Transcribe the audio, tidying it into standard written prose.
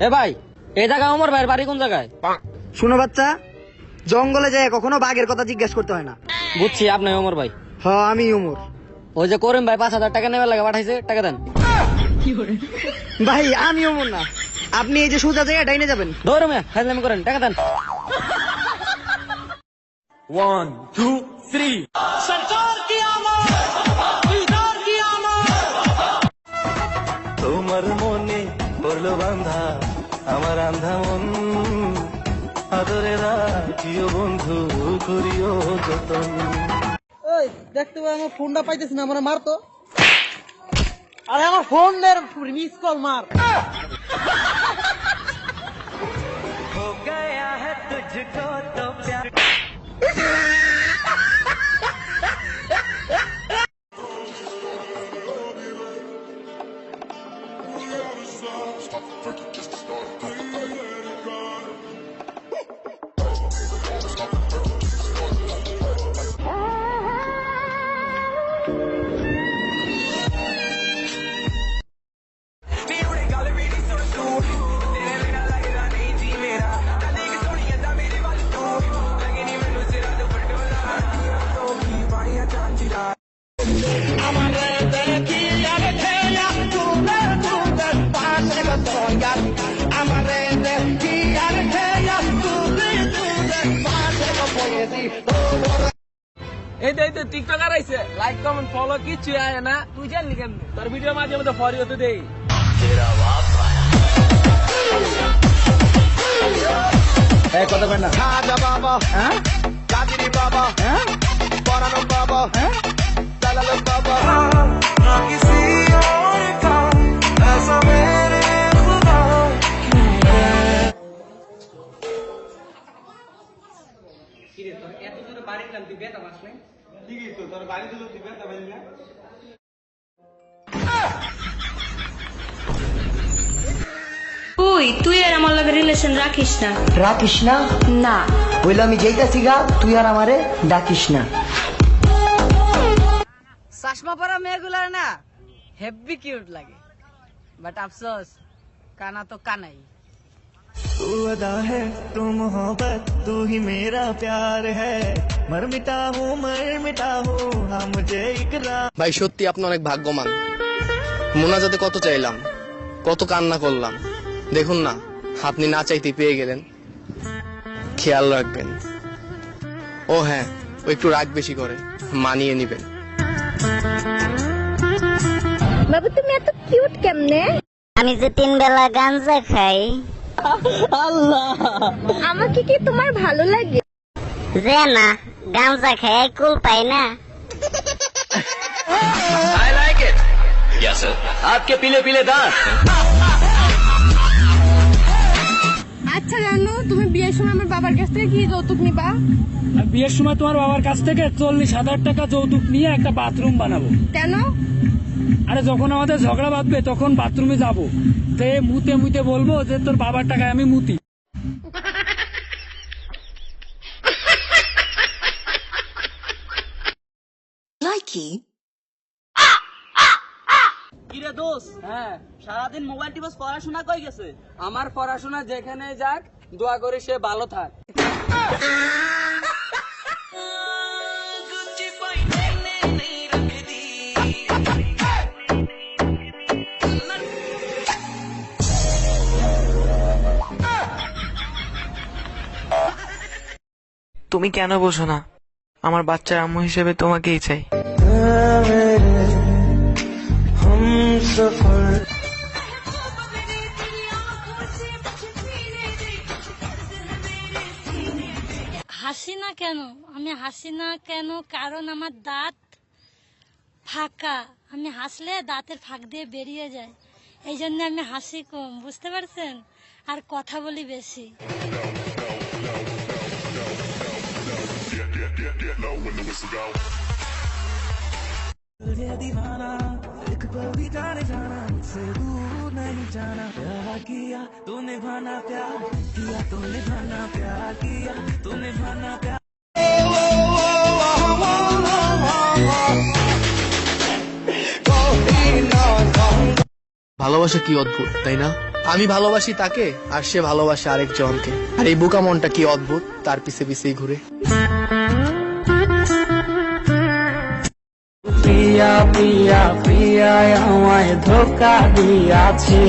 এ ভাই, এই জায়গায় ওমর ভাইয়ের বাড়ি কোন জায়গায়? শুনো বাচ্চা, জঙ্গলে যায় কখনো বাঘের কথা জিজ্ঞেস করতে হয় না। বুঝছি আপনি ওমর ভাই। হ্যাঁ আমি উমর। ওই যে করিম ভাই 5,000 টাকা নেবার লাগে পাঠাইছে, টাকা দেন। ভাই আমি উমর না, আপনি এই যে সোজা জায়গায় ডাইনে যাবেন। ধরো মিয়া, ফাজলামি করেন, টাকা দেন। 1 2 3 তোমার মনে করলো বান্ধা আমার আন্ধা মন, আদরে রাখিও বন্ধু করিও যতন। ওই দেখতে পাই আমার ফোনটা পাইতেছি না, মানে মারতো। আরে আমার ফোন মিস কল মার। हो गया है तुझको तो प्यार। এই তো টিকটকার আইছে, লাইক কমেন্ট ফলো কিছু আয় না, তুই জানলি কেন? তোর ভিডিও মাঝে মধ্যে ফরি হতে দেই। কথা কয় না। খাজা বাবা, হ্যাঁ কাদিরি বাবা, হ্যাঁ পরানো বাবা, হ্যাঁ দালাল বাবা। ना किसी और का ऐसा मेरे खुदा क्यों है। তুই আর আমার লগে রিলেশন রাখিস না। রাখিস না? না। বললো আমি যেইতাছি গা, তুই আর আমারে ডাকিস না। চশমা পরা মেয়েগুলার না হেভি কিউট লাগে, বাট আফসোস কানা তো কানাই। तू अदा है तू मोहब्बत तू ही मेरा प्यार है, मर मिटा हूँ हाँ मुझे इकरार। ভাই সত্যি আপনি অনেক ভাগ্যবান। মোনাজাতে কত চাইলাম, কত কান্না করলাম, দেখুন না আপনি না চাইতে পেয়ে গেলেন। খেয়াল রাখবেন। ও হ্যাঁ, ও একটু রাগ বেশি করে, মানিয়ে নিবেন। বাবু তুমি এত কিউট কেমনে? আমি যে 3 বেলা গাঞ্জা খাই। আমাকে কি তোমার ভালো লাগে? যে না গাঞ্জা খাই কুল পাই না। I like it. Yes sir. आपके पीले पीले दांत। আচ্ছা জানো, তুমি বিয়ের সময় আমার বাবার কাছ থেকে কি যৌতুক নিবা? বিয়ের সময় তোমার বাবার কাছ থেকে 40,000 টাকা যৌতুক নিয়ে একটা বাথরুম বানাবো। কেন? আরে যখন আমাদের ঝগড়া বাঁধবে তখন বাথরুমে যাবো, তে মুতে মুতে বলবো যে তোর বাবার টাকায় আমি মুতি। কিরে দোষ, হ্যাঁ সারাদিন মোবাইল টিপস, পড়াশোনা কই গেছে? আমার পড়াশোনা যেখানে যাক, দোয়া করি সে ভালো থাক। তুমি কেন বোঝো না? আমার বাচ্চার আম্মু হিসেবে তোমাকেই চাই। हम सफर হাসি না কেন? আমি হাসি না কেন কারণ আমার দাঁত ফাঁকা। আমি হাসলে দাঁতের ফাঁক দিয়ে বেরিয়ে যায়, এই জন্য আমি হাসি কম, বুঝতে পারছেন? আর কথা বলি বেশি। दीवाना एक पल भी जाने जाना मुझसे दूर नहीं जाना, प्यार किया तो निभाना, प्यार किया तो निभाना, प्यार किया तो निभाना, प्यार। ভালোবাসা কি অদ্ভুত, তাই না? আমি ভালোবাসি তাকে আর সে ভালোবাসে আরেকজনকে, আর এই বোকা মনটা কি অদ্ভুত, তার পিছে পিছেই ঘুরে। প্রিয়া প্রিয়া প্রিয়া আমায় ধোকা দিয়াছে।